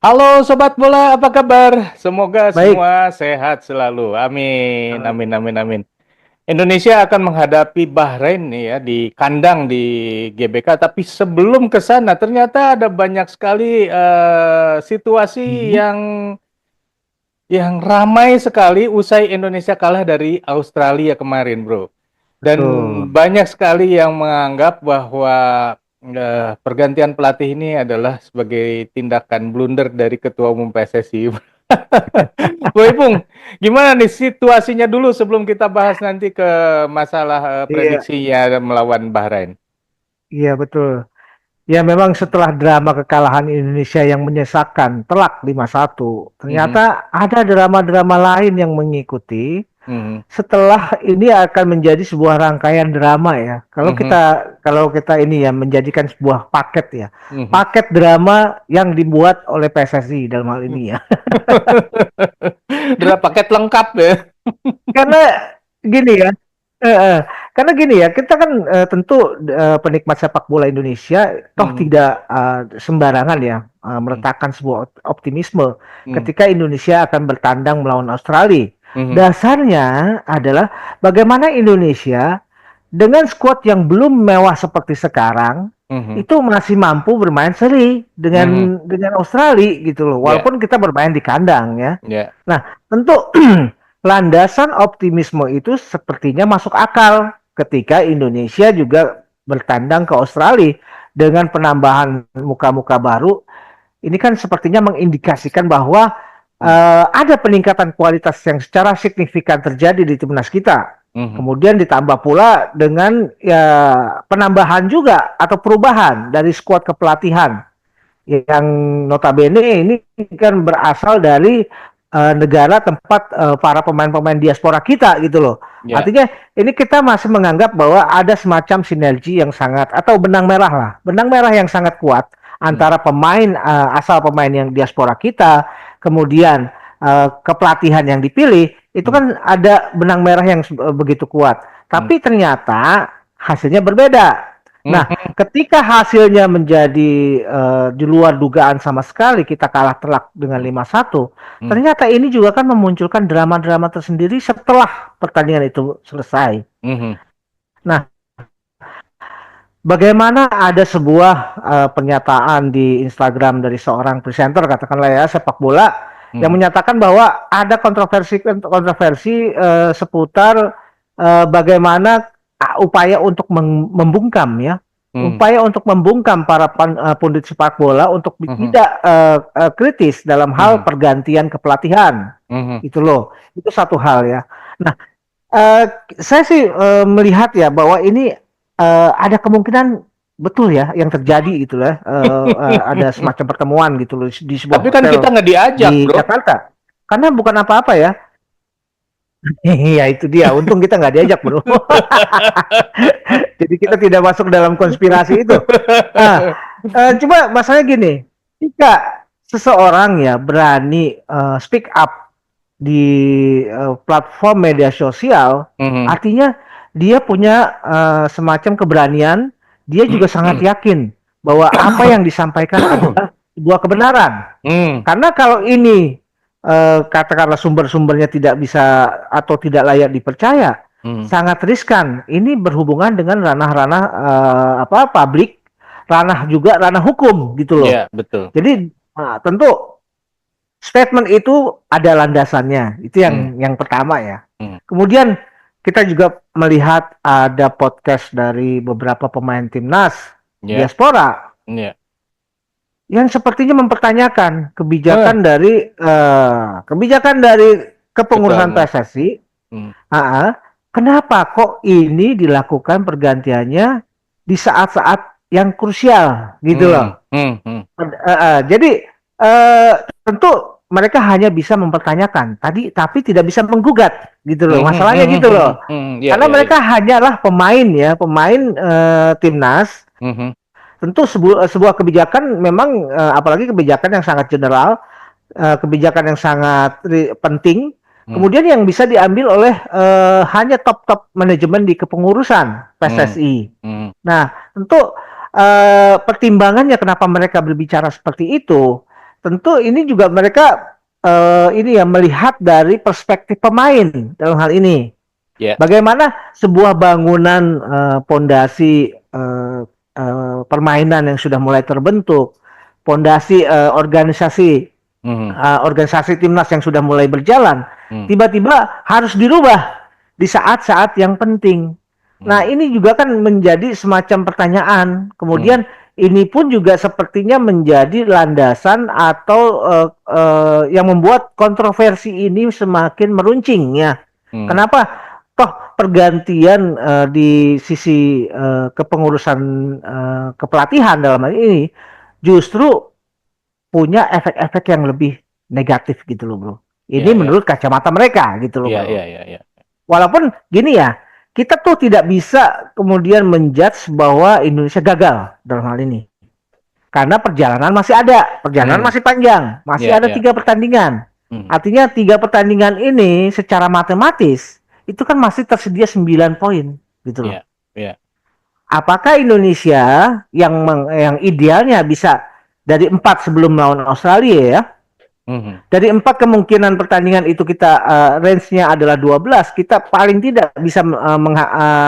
Halo Sobat Bola, apa kabar? Semoga Baik, semua sehat selalu. Amin, eh, amin, amin, amin. Indonesia akan menghadapi Bahrain nih ya di kandang di GBK. Tapi sebelum ke sana, ternyata ada banyak sekali situasi mhm, yang ramai sekali usai Indonesia kalah dari Australia kemarin, bro. Dan betul. banyak sekali yang menganggap bahwa pergantian pelatih ini adalah sebagai tindakan blunder dari Ketua Umum PSSI. Bu Ipung, gimana nih situasinya dulu sebelum kita bahas nanti ke masalah Iya, prediksinya melawan Bahrain? iya betul. Ya memang setelah drama kekalahan Indonesia yang menyesakan telak 5-1, Mhm, ternyata ada drama-drama lain yang mengikuti. mhm, Setelah ini akan menjadi sebuah rangkaian drama ya. mhm, Kalau kita ini ya menjadikan sebuah paket ya. mhm. Paket drama yang dibuat oleh PSSI dalam hal ini ya. Udah paket lengkap ya. Karena gini ya, heeh, karena gini ya, kita kan, tentu, penikmat sepak bola Indonesia toh Mhm, tidak, sembarangan ya, mhm, meletakkan sebuah optimisme mhm, ketika Indonesia akan bertandang melawan Australia. mhm, Dasarnya adalah bagaimana Indonesia dengan skuad yang belum mewah seperti sekarang, mhm, itu masih mampu bermain seri mhm. dengan Australia gitu loh, Ya, walaupun kita bermain di kandang ya. ya. Nah, tentu landasan optimisme itu sepertinya masuk akal ketika Indonesia juga bertandang ke Australia dengan penambahan muka-muka baru. Ini kan sepertinya mengindikasikan bahwa Mhm, ada peningkatan kualitas yang secara signifikan terjadi di timnas kita. mhm, Kemudian ditambah pula dengan ya penambahan juga atau perubahan dari skuad kepelatihan yang notabene ini kan berasal dari negara tempat para pemain-pemain diaspora kita gitu loh. ya. Artinya ini kita masih menganggap bahwa ada semacam sinergi yang sangat atau benang merah lah, benang merah yang sangat kuat Mhm, antara pemain asal pemain yang diaspora kita, kemudian kepelatihan yang dipilih itu mhm, kan ada benang merah yang begitu kuat. mhm, Tapi ternyata hasilnya berbeda. Nah, mhm, ketika hasilnya menjadi di luar dugaan sama sekali, kita kalah telak dengan mhm, 5-1, mhm, ternyata ini juga kan memunculkan drama-drama tersendiri setelah pertandingan itu selesai. mhm, Nah, bagaimana ada sebuah pernyataan di Instagram dari seorang presenter katakanlah ya sepak bola yang mhm, menyatakan bahwa ada kontroversi kontroversi seputar bagaimana upaya untuk membungkam ya mhm, upaya untuk membungkam para pundit sepak bola untuk mhm, tidak kritis dalam hal mhm, pergantian kepelatihan mhm, itu loh itu satu hal ya. Nah, saya sih melihat ya bahwa ini ada kemungkinan betul ya yang terjadi gitu lah, ada semacam pertemuan gitu loh di sebuah Tapi kan kita hotel nggak diajak, di bro. Jakarta. Karena bukan apa-apa ya. Iya itu dia, untung kita nggak diajak bro. Jadi kita tidak masuk dalam konspirasi itu. Ah, Coba masalahnya gini, jika seseorang ya berani speak up di platform media sosial, Mhm, artinya dia punya semacam keberanian, dia juga sangat yakin bahwa apa yang disampaikan adalah sebuah kebenaran. mhm, Karena kalau ini katakanlah sumber-sumbernya tidak bisa atau tidak layak dipercaya, mhm. sangat riskan. Ini berhubungan dengan ranah-ranah apa publik, ranah juga ranah hukum gitu loh. Ya, betul. Jadi tentu statement itu ada landasannya. Itu Mhm, yang pertama ya. mhm. Kemudian kita juga melihat ada podcast dari beberapa pemain timnas Ya, diaspora ya. yang sepertinya mempertanyakan Eh, kebijakan dari ketua kepengurusan umum. PSSI. Mhm, Kenapa kok ini dilakukan pergantiannya di saat-saat yang krusial gitu mhm, loh. mhm, mhm, Jadi uh, tentu mereka hanya bisa mempertanyakan tadi, tapi tidak bisa menggugat gitu loh. mhm, Masalahnya mhm, gitu mhm, loh. mhm. Ya, Karena ya, ya. mereka hanyalah pemain ya, pemain timnas. Mhm, Tentu sebuah kebijakan memang apalagi kebijakan yang sangat general, kebijakan yang sangat penting, mhm, kemudian yang bisa diambil oleh hanya top-top manajemen di kepengurusan mhm, PSSI. mhm, Nah, tentu pertimbangannya kenapa mereka berbicara seperti itu, tentu ini juga mereka ini ya melihat dari perspektif pemain dalam hal ini. Ya. Bagaimana sebuah bangunan pondasi permainan yang sudah mulai terbentuk, pondasi organisasi organisasi timnas yang sudah mulai berjalan, tiba-tiba harus dirubah di saat-saat yang penting. Nah, ini juga kan menjadi semacam pertanyaan. Kemudian ini pun juga sepertinya menjadi landasan atau yang membuat kontroversi ini semakin meruncing ya. Kenapa? Toh pergantian di sisi kepengurusan kepelatihan dalam hal ini justru punya efek-efek yang lebih negatif gitu loh bro. Ini menurut kacamata mereka gitu loh bro. Walaupun gini ya, kita tuh tidak bisa kemudian menjudge bahwa Indonesia gagal dalam hal ini. Karena perjalanan masih ada, perjalanan masih panjang, masih ada 3 pertandingan. Artinya 3 pertandingan ini secara matematis itu kan masih tersedia 9 poin gitu loh. Apakah Indonesia yang idealnya bisa dari 4 sebelum melawan Australia ya? Dari 4 kemungkinan pertandingan itu kita range-nya adalah 12, kita paling tidak bisa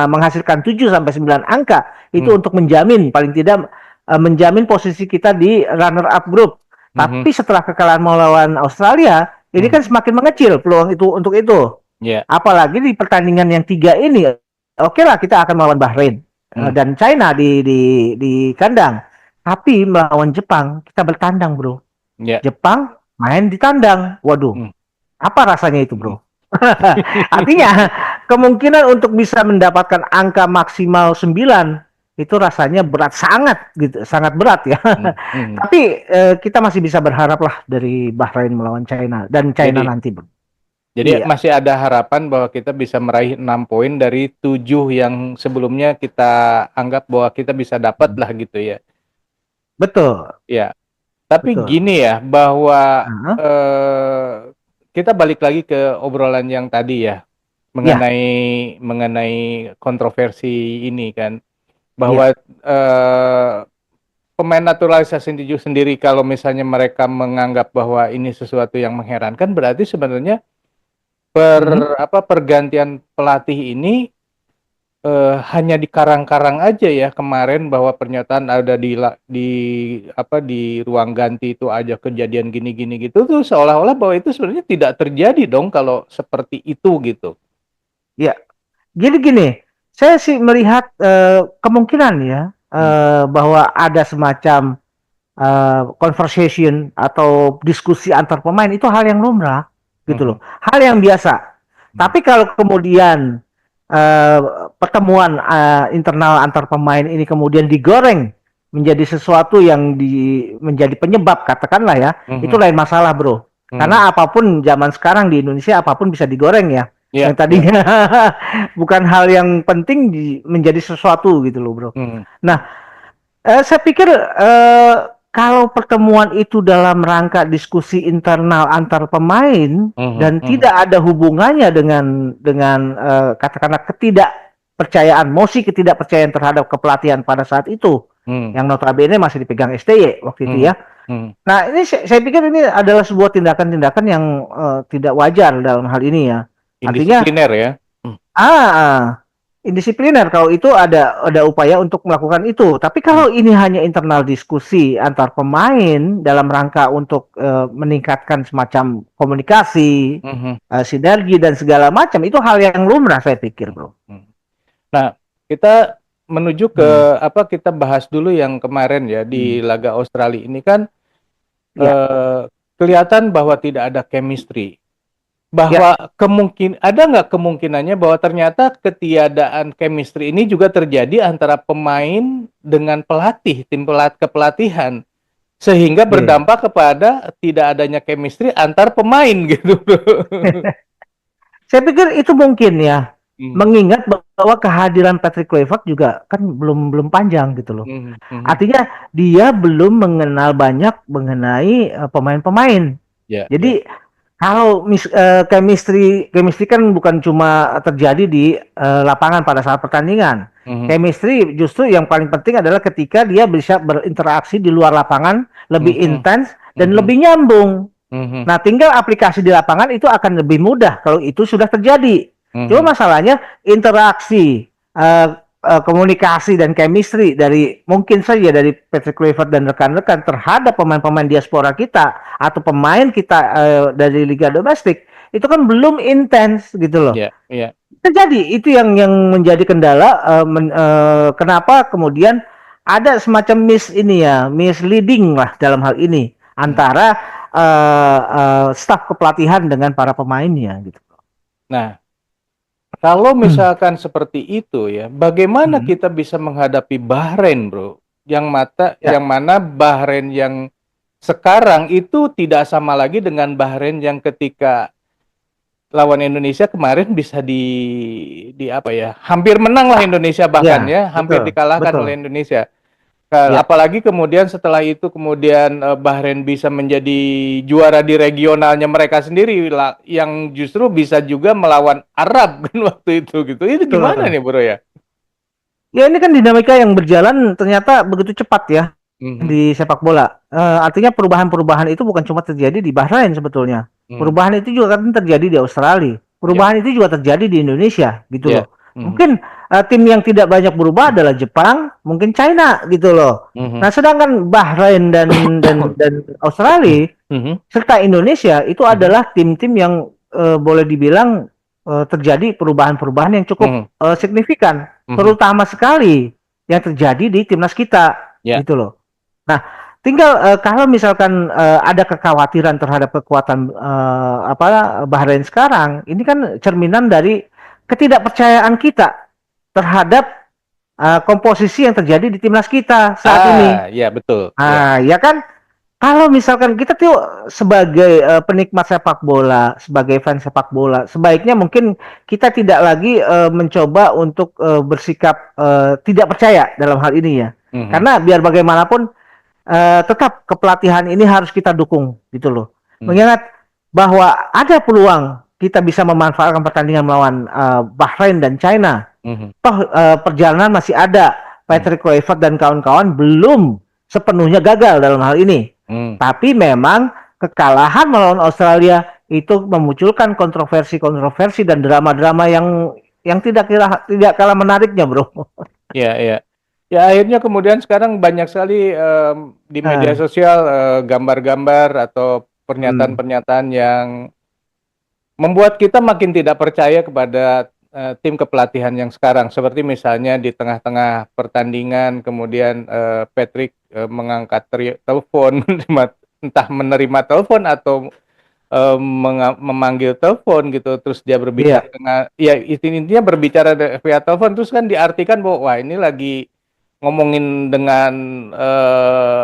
menghasilkan 7 sampai 9 angka itu untuk menjamin paling tidak menjamin posisi kita di runner up group. Tapi setelah kekalahan melawan Australia, ini kan semakin mengecil peluang itu untuk itu. Apalagi di pertandingan yang 3 ini, oke lah kita akan melawan Bahrain dan China di kandang. Tapi melawan Jepang kita bertandang, bro. Jepang main di tandang. Waduh. Apa rasanya itu, bro? Artinya kemungkinan untuk bisa mendapatkan angka maksimal 9 itu rasanya berat sangat gitu, sangat berat ya. Tapi kita masih bisa berharap lah dari Bahrain melawan China dan China nanti, bro. Jadi masih ada harapan bahwa kita bisa meraih 6 poin dari 7 yang sebelumnya kita anggap bahwa kita bisa dapat lah gitu ya. Betul. Ya. Tapi gini ya, bahwa kita balik lagi ke obrolan yang tadi ya, mengenai kontroversi ini kan, bahwa pemain naturalisasi tinju sendiri kalau misalnya mereka menganggap bahwa ini sesuatu yang mengherankan, berarti sebenarnya pergantian pelatih ini hanya di karang-karang aja ya kemarin, bahwa pernyataan ada di ruang ganti itu aja kejadian gini-gini gitu tuh, seolah-olah bahwa itu sebenarnya tidak terjadi dong kalau seperti itu gitu. Ya, jadi gini, saya sih melihat kemungkinan ya bahwa ada semacam conversation atau diskusi antar pemain itu hal yang lumrah gitu loh, hal yang biasa. Tapi kalau kemudian pertemuan internal antar pemain ini kemudian digoreng menjadi sesuatu yang menjadi penyebab, katakanlah ya, itu lain masalah, bro. Karena apapun zaman sekarang di Indonesia, apapun bisa digoreng ya. Yang tadinya bukan hal yang penting menjadi sesuatu gitu loh, bro. Nah, saya pikir kalau pertemuan itu dalam rangka diskusi internal antar pemain dan tidak ada hubungannya dengan katakanlah ketidakpercayaan, ketidakpercayaan terhadap kepelatihan pada saat itu, yang notabene masih dipegang STY waktu itu ya. Nah, ini saya pikir ini adalah sebuah tindakan-tindakan yang tidak wajar dalam hal ini ya. Indisipliner ya. Indisipliner kalau itu ada upaya untuk melakukan itu. Tapi kalau ini hanya internal diskusi antar pemain dalam rangka untuk meningkatkan semacam komunikasi, sinergi dan segala macam, itu hal yang lumrah saya pikir, bro. Nah, kita menuju ke kita bahas dulu yang kemarin ya di laga Australia ini kan kelihatan bahwa tidak ada chemistry. Bahwa ada nggak kemungkinannya bahwa ternyata ketiadaan chemistry ini juga terjadi antara pemain dengan pelatih, tim kepelatihan, sehingga berdampak kepada tidak adanya chemistry antar pemain gitu. Saya pikir itu mungkin ya, mengingat bahwa kehadiran Patrick Kluivert juga kan belum panjang gitu loh. Artinya dia belum mengenal banyak mengenai pemain-pemain. Jadi kalau chemistry kan bukan cuma terjadi di lapangan pada saat pertandingan. Chemistry justru yang paling penting adalah ketika dia bisa berinteraksi di luar lapangan lebih intens dan Mhm. lebih nyambung. Mhm. Nah, tinggal aplikasi di lapangan itu akan lebih mudah kalau itu sudah terjadi. Cuma Mhm. masalahnya interaksi, komunikasi dan chemistry dari mungkin saja dari Patrick Kluivert dan rekan-rekan terhadap pemain-pemain diaspora kita atau pemain kita dari liga domestik itu kan belum intens gitu loh. Iya, iya. Terjadi itu yang menjadi kendala, kenapa kemudian ada semacam misleading lah dalam hal ini Mhm. antara staf kepelatihan dengan para pemainnya gitu. Nah, kalau misalkan seperti itu ya, bagaimana Hmm. kita bisa menghadapi Bahrain, Bro? Ya, Yang mana Bahrain yang sekarang itu tidak sama lagi dengan Bahrain yang ketika lawan Indonesia kemarin bisa di apa ya? Hampir menang lah Indonesia, bahkan ya, ya, hampir betul, dikalahkan betul. oleh Indonesia. Ya, Apalagi kemudian setelah itu kemudian Bahrain bisa menjadi juara di regionalnya mereka sendiri lah, yang justru bisa juga melawan Arab kan waktu itu gitu. Itu gimana betul. nih, Bro ya? Ya ini kan dinamika yang berjalan ternyata begitu cepat ya Mhm. di sepak bola. Artinya perubahan-perubahan itu bukan cuma terjadi di Bahrain sebetulnya. Mhm. Perubahan itu juga kan terjadi di Australia. Ya, Perubahan itu juga terjadi di Indonesia gitu ya. loh. Mhm. Mungkin tim yang tidak banyak berubah adalah Jepang, mungkin China gitu loh. Mhm. Nah, sedangkan Bahrain dan Australia Mhm. serta Indonesia itu Mhm. adalah tim-tim yang boleh dibilang terjadi perubahan-perubahan yang cukup Mhm. signifikan, Mhm. terutama sekali yang terjadi di timnas kita, Ya. gitu loh. Nah, tinggal kalau misalkan ada kekhawatiran terhadap kekuatan Bahrain sekarang, ini kan cerminan dari ketidakpercayaan kita terhadap komposisi yang terjadi di timnas kita saat ini. Ya betul. Ya. Ya kan? Kalau misalkan kita tuh sebagai penikmat sepak bola, sebagai fans sepak bola, sebaiknya mungkin kita tidak lagi mencoba untuk bersikap tidak percaya dalam hal ini ya. Mhm. Karena biar bagaimanapun tetap kepelatihan ini harus kita dukung gitu loh. Mhm. Mengingat bahwa ada peluang kita bisa memanfaatkan pertandingan melawan Bahrain dan China. Mhm. Toh perjalanan masih ada. Mhm. Patrick Kluivert dan kawan-kawan belum sepenuhnya gagal dalam hal ini. Mhm. Tapi memang kekalahan melawan Australia itu memunculkan kontroversi-kontroversi dan drama-drama yang tidak kalah menariknya, Bro. Ya, ya. Ya akhirnya kemudian sekarang banyak sekali di media Nah, sosial gambar-gambar atau hmm, pernyataan-pernyataan yang membuat kita makin tidak percaya kepada tim kepelatihan yang sekarang. Seperti misalnya di tengah-tengah pertandingan kemudian Patrick mengangkat telepon, entah menerima telepon atau memanggil telepon gitu, terus dia berbicara iya, dengan ya intinya berbicara via telepon, terus kan diartikan bahwa wah ini lagi ngomongin dengan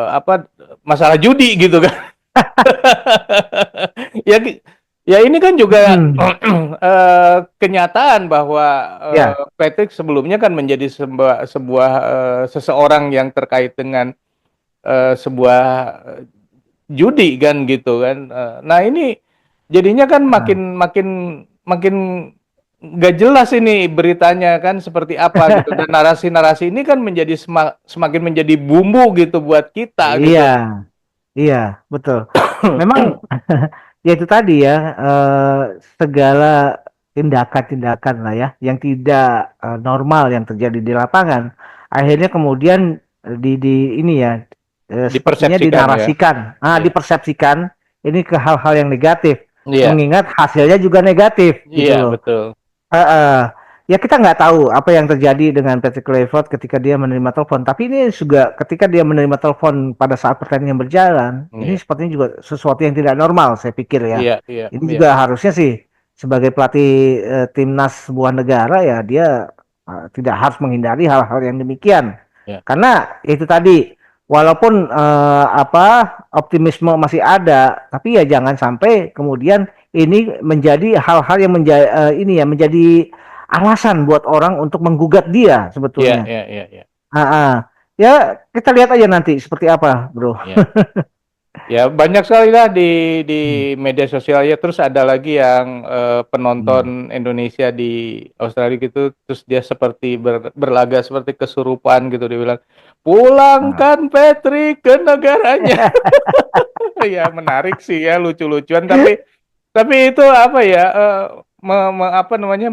apa masalah judi gitu kan. Ya ya ini kan juga hmm, kenyataan bahwa ya, Patrick sebelumnya kan menjadi sebuah seseorang yang terkait dengan sebuah judi kan gitu kan. Nah ini jadinya kan nah. makin makin makin nggak jelas ini beritanya kan seperti apa gitu, dan narasi-narasi ini kan menjadi semakin menjadi bumbu gitu buat kita Iya, gitu. iya, betul. Memang ya itu tadi ya, segala tindakan-tindakan lah ya yang tidak normal yang terjadi di lapangan akhirnya kemudian di ini ya sepertinya Dipersepsikan ya. dinarasikan, Iya. dipersepsikan ini ke hal-hal yang negatif Iya. mengingat hasilnya juga negatif gitu Iya, loh. betul. Ya kita nggak tahu apa yang terjadi dengan Patrick Kluivert ketika dia menerima telepon. Tapi ini juga ketika dia menerima telepon pada saat pertandingan berjalan, ini Iya. sepertinya juga sesuatu yang tidak normal, saya pikir ya. Iya, iya, Ini iya. juga harusnya sih sebagai pelatih timnas sebuah negara ya dia tidak harus menghindari hal-hal yang demikian. Iya. Karena itu tadi, walaupun optimisme masih ada, tapi ya jangan sampai kemudian ini menjadi hal-hal yang menjadi alasan buat orang untuk menggugat dia Iya, sebetulnya. iya, iya, iya. Ah, ah. Ya kita lihat aja nanti seperti apa, Bro. Iya. Ya banyak sekali lah di Hmm. media sosial ya, terus ada lagi yang Hmm. penonton Indonesia di Australia gitu, terus dia seperti berlaga seperti kesurupan gitu, dia bilang Ah. pulangkan Patrick ke negaranya. Ya menarik sih ya, lucu-lucuan, tapi itu apa ya, apa namanya,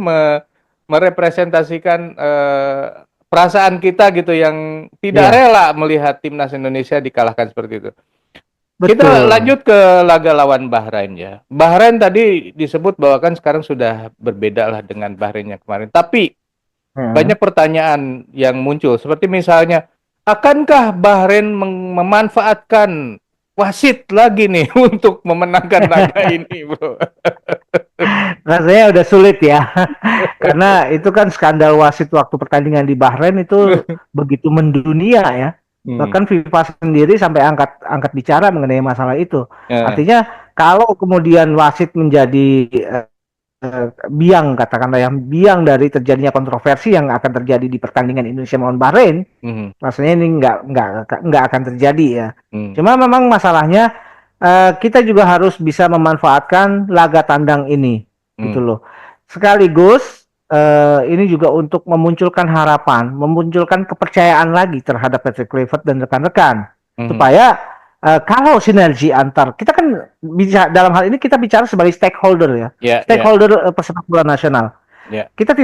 merepresentasikan perasaan kita gitu yang tidak Iya, rela melihat timnas Indonesia dikalahkan seperti itu. Kita betul. lanjut ke laga lawan Bahrain ya. Bahrain tadi disebut bahwa kan sekarang sudah berbeda lah dengan Bahrain yang kemarin. Tapi Heeh. banyak pertanyaan yang muncul. Seperti misalnya, akankah Bahrain memanfaatkan wasit lagi nih untuk memenangkan laga ini, bro? Rasanya udah sulit ya, karena itu kan skandal wasit waktu pertandingan di Bahrain itu begitu mendunia ya. Hmm. Bahkan FIFA sendiri sampai angkat angkat bicara mengenai masalah itu. Ya. Artinya kalau kemudian wasit menjadi biang, katakanlah ya, biang dari terjadinya kontroversi yang akan terjadi di pertandingan Indonesia melawan Bahrain, Hmm. rasanya ini nggak akan terjadi ya. Hmm. Cuma memang masalahnya kita juga harus bisa memanfaatkan laga tandang ini, gitu Hmm. loh. Sekaligus ini juga untuk memunculkan harapan, memunculkan kepercayaan lagi terhadap Patrick Kluivert dan rekan-rekan, Hmm. supaya kalau sinergi antar kita kan bisa dalam hal ini kita bicara sebagai stakeholder ya, Ya, ya, stakeholder persepak bola nasional. ya, Kita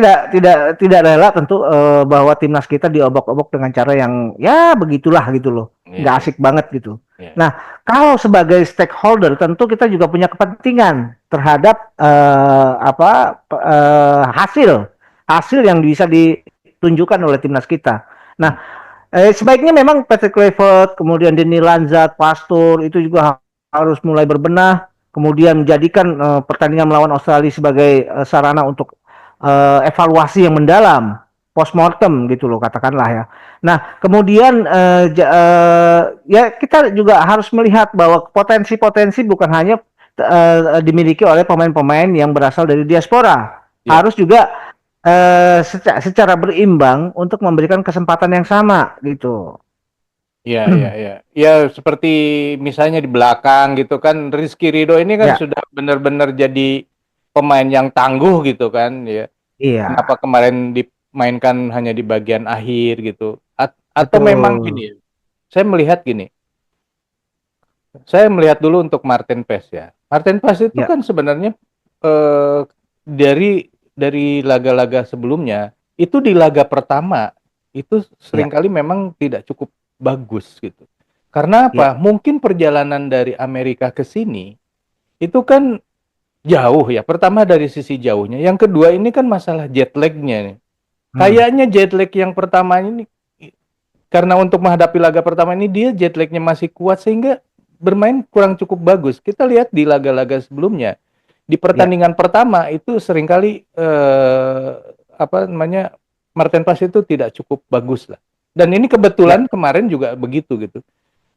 tidak rela tentu bahwa timnas kita diobok-obok dengan cara yang ya begitulah gitu loh, ya, nggak ya, asik banget gitu. ya. Nah, kalau sebagai stakeholder tentu kita juga punya kepentingan terhadap hasil hasil yang bisa ditunjukkan oleh timnas kita. Hmm. Nah, sebaiknya memang Patrick Kluivert, kemudian Denny Lanzat, Pastur itu juga harus mulai berbenah, kemudian menjadikan pertandingan melawan Australia sebagai sarana untuk evaluasi yang mendalam, postmortem gitu loh katakanlah ya. Nah, kemudian ya kita juga harus melihat bahwa potensi-potensi bukan hanya dimiliki oleh pemain-pemain yang berasal dari diaspora, Ya. harus juga secara berimbang untuk memberikan kesempatan yang sama gitu. Ya, ya, ya. Ya, seperti misalnya di belakang gitu kan, Rizky Ridho ini kan Ya, sudah benar-benar jadi pemain yang tangguh gitu kan, ya. iya, Kenapa kemarin dimainkan hanya di bagian akhir gitu? Atau memang betul. gini, saya melihat dulu untuk Martin Paes ya. Martin Paes itu Ya, kan sebenarnya eh, dari laga-laga sebelumnya, itu di laga pertama itu ya, seringkali memang tidak cukup bagus gitu. Karena ya. apa? Mungkin perjalanan dari Amerika ke sini itu kan jauh ya. Pertama dari sisi jauhnya. Yang kedua ini kan masalah jet lag-nya nih. Hmm, Kayaknya jet lag yang pertama ini, karena untuk menghadapi laga pertama ini dia jet lag-nya masih kuat sehingga bermain kurang cukup bagus. Kita lihat di laga-laga sebelumnya. Di ya, pertandingan pertama itu seringkali apa namanya, Martin Paes itu tidak cukup bagus lah. Dan ini ya. kebetulan kemarin juga begitu gitu.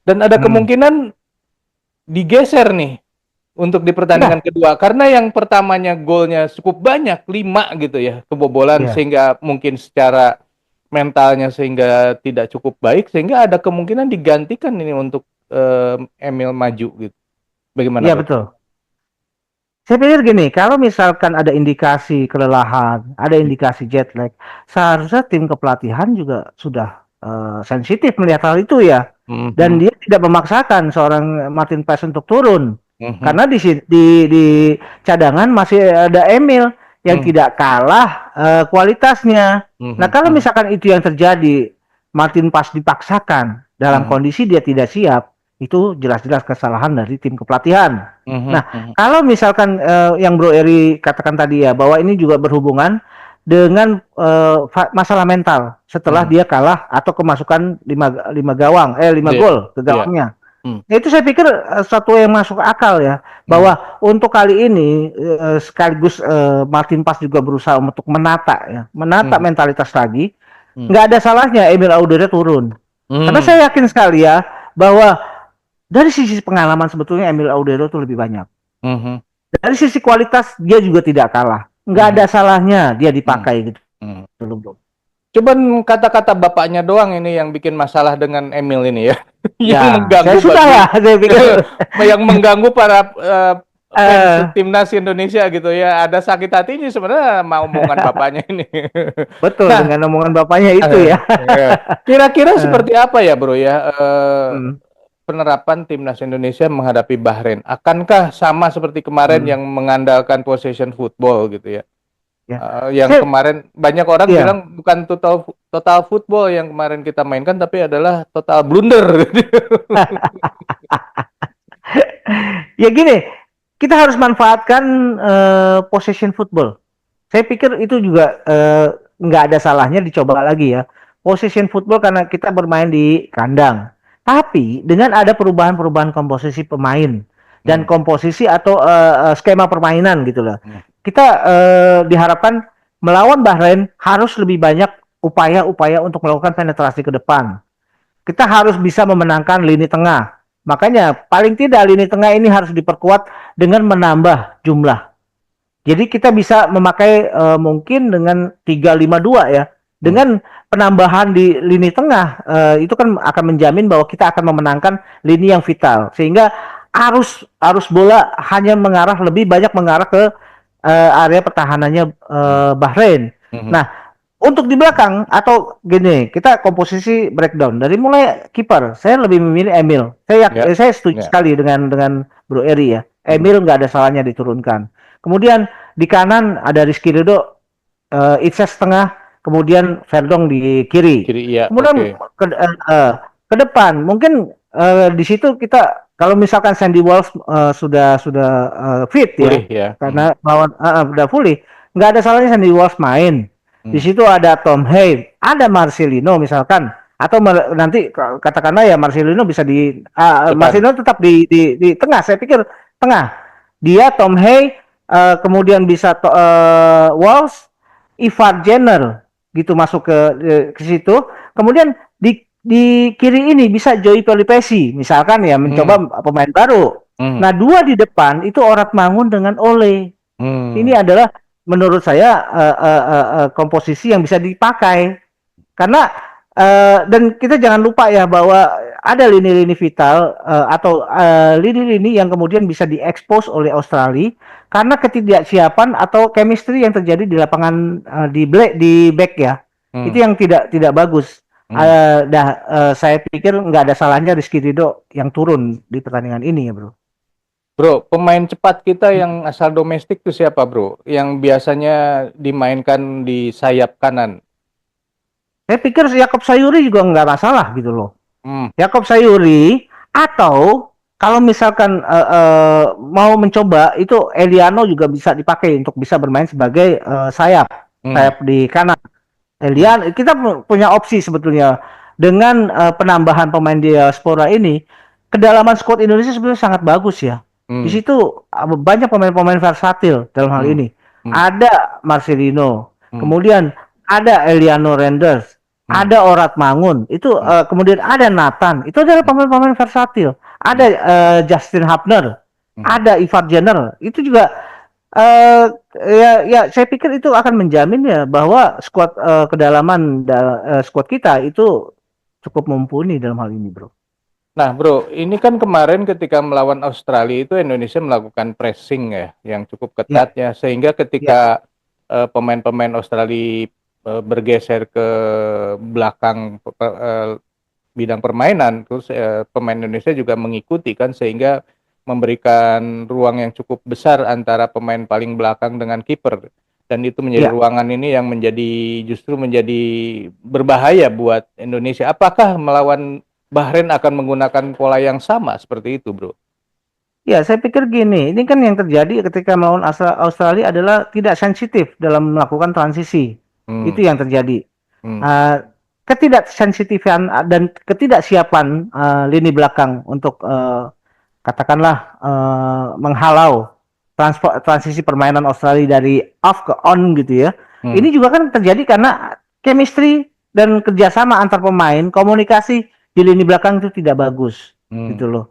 Dan ada Hmm. kemungkinan digeser nih untuk di pertandingan Ya, kedua, karena yang pertamanya golnya cukup banyak, 5 gitu ya kebobolan, ya. sehingga mungkin secara mentalnya sehingga tidak cukup baik, sehingga ada kemungkinan digantikan ini untuk Emil maju gitu. Bagaimana, Iya Bro? betul. Saya pikir gini, kalau misalkan ada indikasi kelelahan, ada indikasi jet lag, seharusnya tim kepelatihan juga sudah sensitif melihat hal itu ya. Dan Mhm. dia tidak memaksakan seorang Martin Paes untuk turun. Mhm. Karena di cadangan masih ada Emil yang Mhm. tidak kalah kualitasnya. Nah, Mhm. kalau Mhm. misalkan itu yang terjadi, Martin Paes dipaksakan dalam Mhm. kondisi dia tidak siap, itu jelas-jelas kesalahan dari tim kepelatihan. Mhm. Nah, Mhm. kalau misalkan yang Bro Eri katakan tadi ya, bahwa ini juga berhubungan dengan masalah mental setelah Mhm. dia kalah atau kemasukan lima Iya. gol ke Iya. gawangnya. Mhm. Nah, itu saya pikir suatu yang masuk akal ya, Mhm. bahwa untuk kali ini sekaligus Martin Pas juga berusaha untuk menata Mhm. mentalitas lagi. Mhm. Nggak ada salahnya Emil Audere turun, karena Mhm. saya yakin sekali ya bahwa dari sisi pengalaman sebetulnya Emil Audero itu lebih banyak. Mhm. Dari sisi kualitas dia juga tidak kalah. Nggak ada Mhm. salahnya dia Mhm. dipakai gitu. Mhm. Belum. Cuman kata-kata bapaknya doang ini yang bikin masalah dengan Emil ini ya. Yang Ya, saya mengganggu sudah lah. Saya pikir yang mengganggu para fans eh, timnas Indonesia gitu ya. Ada sakit hatinya sebenarnya mau omongan bapaknya ini. betul Nah, dengan omongan bapaknya itu ya. ya. Kira-kira Eh, seperti apa ya, Bro ya? hmm. penerapan timnas Indonesia menghadapi Bahrain? Akankah sama seperti kemarin yang mengandalkan possession football gitu ya? Ya. Yang Saya, kemarin banyak orang ya. bilang bukan total total football yang kemarin kita mainkan, tapi adalah total blunder. Ya gini, kita harus manfaatkan possession football. Saya pikir itu juga nggak ada salahnya dicoba lagi ya. Possession football karena kita bermain di kandang. Tapi dengan ada perubahan-perubahan komposisi pemain dan Hmm. komposisi atau skema permainan gitu loh. Hmm. Kita diharapkan melawan Bahrain harus lebih banyak upaya-upaya untuk melakukan penetrasi ke depan. Kita harus bisa memenangkan lini tengah. Makanya paling tidak lini tengah ini harus diperkuat dengan menambah jumlah. Jadi kita bisa memakai mungkin dengan 3-5-2 ya. Dengan penambahan di lini tengah itu kan akan menjamin bahwa kita akan memenangkan lini yang vital sehingga arus bola hanya mengarah lebih banyak mengarah ke area pertahanannya Bahrain. Hmm. Nah, untuk di belakang atau gini, kita komposisi breakdown dari mulai kiper. Saya lebih memilih Emil. Ya, Saya setuju ya. sekali dengan Bro Eri ya. Hmm. Emil nggak ada salahnya diturunkan. Kemudian di kanan ada Rizky Ridho, Itses tengah, kemudian Verdong di kiri. Kiri iya, oke. Kemudian ke depan mungkin di situ kita kalau misalkan Sandy Walsh sudah fit Pulih ya, ya. karena lawan udah fully, nggak ada salahnya Sandy Walsh main. Di Hmm. situ ada Tom Hay, ada Marcelino misalkan, atau nanti katakanlah ya Marcelino bisa Depan. Marcelino tetap di tengah. Saya pikir tengah. Dia Tom Hay, kemudian bisa Walsh, Ivar Jenner gitu masuk ke situ. Kemudian di kiri ini bisa Joey Pelipesi misalkan ya Hmm. mencoba pemain baru. Hmm. Nah, dua di depan itu Orat Mangun dengan Ole. Ini Hmm. adalah menurut saya komposisi yang bisa dipakai karena dan kita jangan lupa ya bahwa ada lini-lini vital atau lini-lini yang kemudian bisa diekspos oleh Australia karena ketidaksiapan atau chemistry yang terjadi di lapangan di back ya. Hmm. Itu yang tidak bagus. Hmm. Saya pikir nggak ada salahnya Rizky Ridho yang turun di pertandingan ini ya, Bro. Bro, pemain cepat kita yang asal domestik itu siapa, Bro? Yang biasanya dimainkan di sayap kanan. Saya pikir Yakob Sayuri juga nggak masalah gitu loh. Hmm. Yakob Sayuri atau kalau misalkan mau mencoba itu Eliano juga bisa dipakai untuk bisa bermain sebagai Hmm. sayap di kanan. Hmm. Elian kita punya opsi sebetulnya dengan penambahan pemain diaspora ini kedalaman squad Indonesia sebenarnya sangat bagus ya. Di Hmm. situ banyak pemain-pemain versatil dalam hal Hmm. ini. Hmm. Ada Marcelino, Hmm. kemudian ada Eliano Renders, Hmm. ada Orat Mangun, itu Hmm. kemudian ada Nathan. Itu adalah pemain-pemain versatil. Ada Hmm. Justin Hubner, Hmm. ada Ivar Jenner. Itu juga ya saya pikir itu akan menjamin ya bahwa kedalaman squad kita itu cukup mumpuni dalam hal ini, Bro. Nah, Bro, ini kan kemarin ketika melawan Australia itu Indonesia melakukan pressing ya, yang cukup Ya, ketat ya, sehingga ya, ketika pemain-pemain Australia bergeser ke belakang bidang permainan, terus pemain Indonesia juga mengikuti kan, sehingga memberikan ruang yang cukup besar antara pemain paling belakang dengan kiper. Dan itu menjadi ya. ruangan ini yang justru menjadi berbahaya buat Indonesia. Apakah melawan Bahrain akan menggunakan pola yang sama seperti itu, Bro? Ya, saya pikir gini, ini kan yang terjadi ketika melawan Australia adalah tidak sensitif dalam melakukan transisi. Hmm. Itu yang terjadi. Hmm. Ketidaksensitifan dan ketidaksiapan lini belakang untuk katakanlah menghalau transisi permainan Australia dari off ke on gitu ya. Hmm. Ini juga kan terjadi karena chemistry dan kerjasama antar pemain, komunikasi di lini belakang itu tidak bagus Hmm. gitu loh.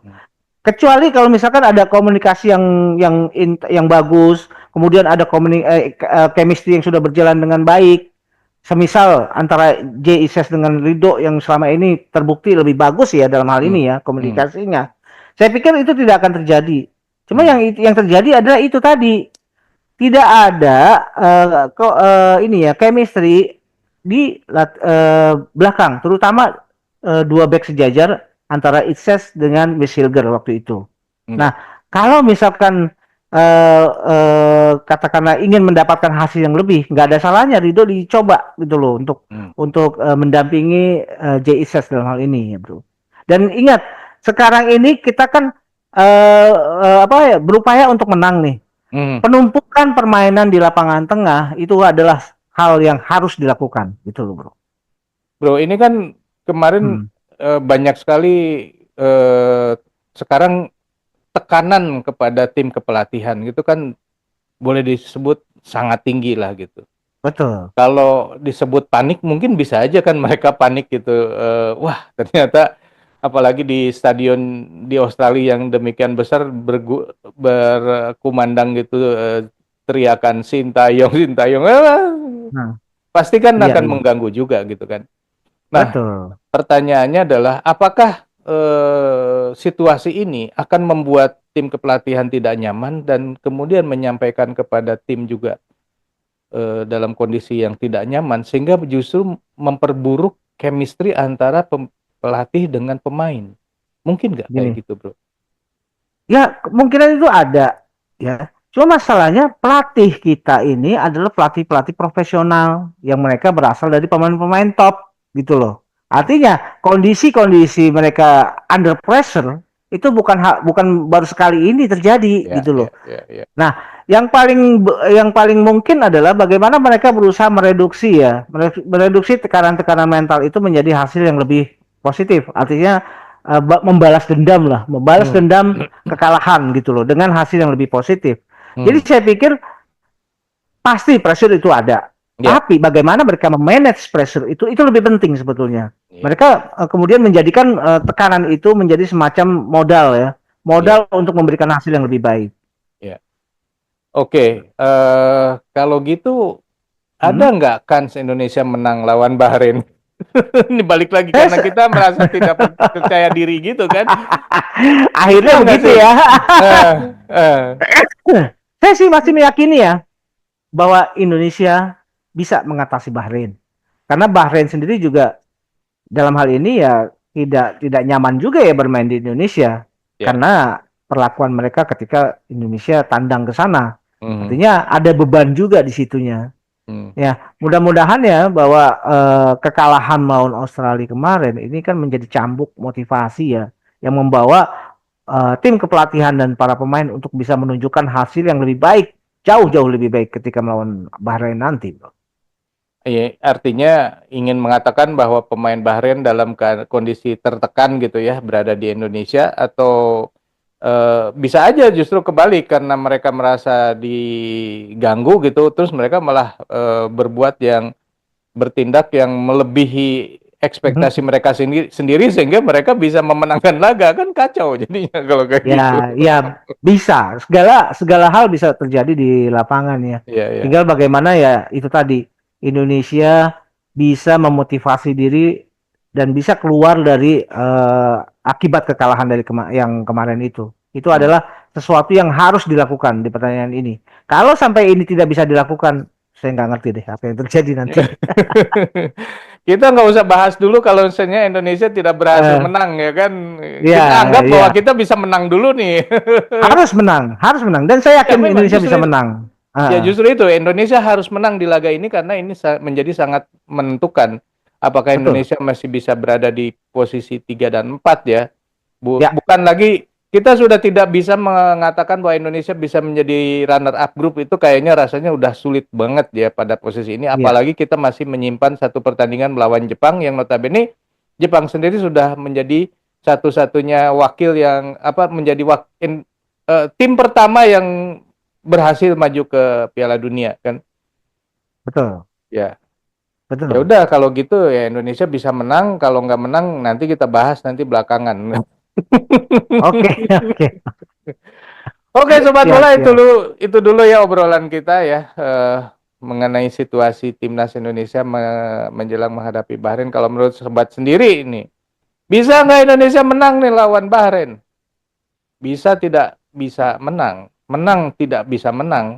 Kecuali kalau misalkan ada komunikasi yang bagus, kemudian ada chemistry yang sudah berjalan dengan baik. Semisal antara J Ises dengan Rido yang selama ini terbukti lebih bagus ya dalam hal Hmm. ini ya Hmm. komunikasinya. Saya pikir itu tidak akan terjadi. Cuma Hmm. yang terjadi adalah itu tadi tidak ada ini ya chemistry di belakang, terutama dua back sejajar antara Itses dengan Miss Hilger waktu itu. Enggak. Nah, kalau misalkan katakanlah ingin mendapatkan hasil yang lebih, nggak ada salahnya Ridho dicoba gitu loh Hmm. untuk mendampingi JISS dalam hal ini ya bro. Dan ingat sekarang ini kita kan apa ya berupaya untuk menang nih. Hmm. Penumpukan permainan di lapangan tengah itu adalah hal yang harus dilakukan gitu loh bro. Bro, ini kan kemarin Hmm. banyak sekali sekarang tekanan kepada tim kepelatihan gitu kan boleh disebut sangat tinggi lah gitu. Betul. Kalau disebut panik mungkin bisa aja kan mereka panik gitu. Wah, ternyata apalagi di stadion di Australia yang demikian besar berkumandang gitu teriakan Sintayong Sintayong Nah, pasti kan iya akan iya. mengganggu juga gitu kan. Nah, Betul. pertanyaannya adalah apakah situasi ini akan membuat tim kepelatihan tidak nyaman dan kemudian menyampaikan kepada tim juga dalam kondisi yang tidak nyaman sehingga justru memperburuk chemistry antara pelatih dengan pemain. Mungkin nggak kayak Gini. gitu, bro? Ya, kemungkinan itu ada, ya. Cuma masalahnya pelatih kita ini adalah pelatih-pelatih profesional yang mereka berasal dari pemain-pemain top gitu loh. Artinya kondisi-kondisi mereka under pressure itu bukan baru sekali ini terjadi Ya, gitu ya, loh. ya, ya. Nah, yang paling mungkin adalah bagaimana mereka berusaha mereduksi tekanan-tekanan mental itu menjadi hasil yang lebih positif. Artinya membalas Hmm. dendam kekalahan gitu loh dengan hasil yang lebih positif. Jadi Hmm. saya pikir pasti pressure itu ada. Ya, Tapi bagaimana mereka memanage pressure itu lebih penting sebetulnya. ya, Mereka kemudian menjadikan tekanan itu menjadi semacam modal ya, ya, modal untuk memberikan hasil yang lebih baik. ya. Oke, kalau gitu ada Hmm. nggak kans Indonesia menang lawan Bahrain? Ini balik lagi karena Saya kita merasa tidak percaya diri gitu kan? akhirnya Betul nggak begitu sih? ya. Eh, eh, Saya sih masih meyakini ya bahwa Indonesia bisa mengatasi Bahrain. Karena Bahrain sendiri juga dalam hal ini ya tidak nyaman juga ya bermain di Indonesia ya. karena perlakuan mereka ketika Indonesia tandang ke sana. Mhm, Artinya ada beban juga di situnya. mhm. Ya, mudah-mudahan ya bahwa kekalahan melawan Australia kemarin ini kan menjadi cambuk motivasi ya yang membawa tim kepelatihan dan para pemain untuk bisa menunjukkan hasil yang lebih baik, jauh-jauh lebih baik ketika melawan Bahrain nanti, bro. Iya, artinya ingin mengatakan bahwa pemain Bahrain dalam kondisi tertekan gitu ya berada di Indonesia atau bisa aja justru kebalik karena mereka merasa diganggu gitu terus mereka malah berbuat yang bertindak yang melebihi ekspektasi mereka sendiri sehingga mereka bisa memenangkan laga kan kacau jadinya kalau kayak gitu. Ya, ya bisa. Segala segala hal bisa terjadi di lapangan ya. Iya, iya. Tinggal bagaimana ya itu tadi Indonesia bisa memotivasi diri dan bisa keluar dari akibat kekalahan dari yang kemarin itu. Itu Hmm. adalah sesuatu yang harus dilakukan di pertandingan ini. Kalau sampai ini tidak bisa dilakukan, saya nggak ngerti deh apa yang terjadi nanti. Kita nggak usah bahas dulu kalau misalnya Indonesia tidak berhasil Eh, menang ya kan. Kita ya, anggap bahwa ya kita bisa menang dulu nih. harus menang dan saya Ya yakin memang Indonesia justru bisa menang. ya Ah, justru itu Indonesia harus menang di laga ini karena ini menjadi sangat menentukan apakah betul. Indonesia masih bisa berada di posisi 3 dan 4 ya. Ya, Bukan lagi kita sudah tidak bisa mengatakan bahwa Indonesia bisa menjadi runner up grup itu kayaknya rasanya udah sulit banget ya pada posisi ini ya. apalagi kita masih menyimpan satu pertandingan melawan Jepang yang notabene Jepang sendiri sudah menjadi satu-satunya wakil yang apa menjadi tim pertama yang berhasil maju ke Piala Dunia kan. Betul, Ya. Ya betul. udah kalau gitu ya Indonesia bisa menang, kalau nggak menang nanti kita bahas nanti belakangan. Oke, oke. Oke, sobat Siap, bola siap. itu dulu ya obrolan kita ya mengenai situasi timnas Indonesia menjelang menghadapi Bahrain. Kalau menurut sobat sendiri ini, bisa nggak Indonesia menang nih lawan Bahrain? Bisa tidak bisa menang, menang tidak bisa menang.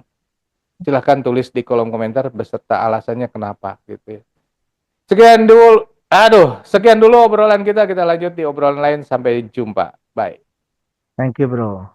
Silahkan tulis di kolom komentar beserta alasannya kenapa gitu ya. Sekian dulu Aduh, sekian dulu obrolan kita. Kita lanjut di obrolan lain. Sampai jumpa. Bye. Thank you, bro.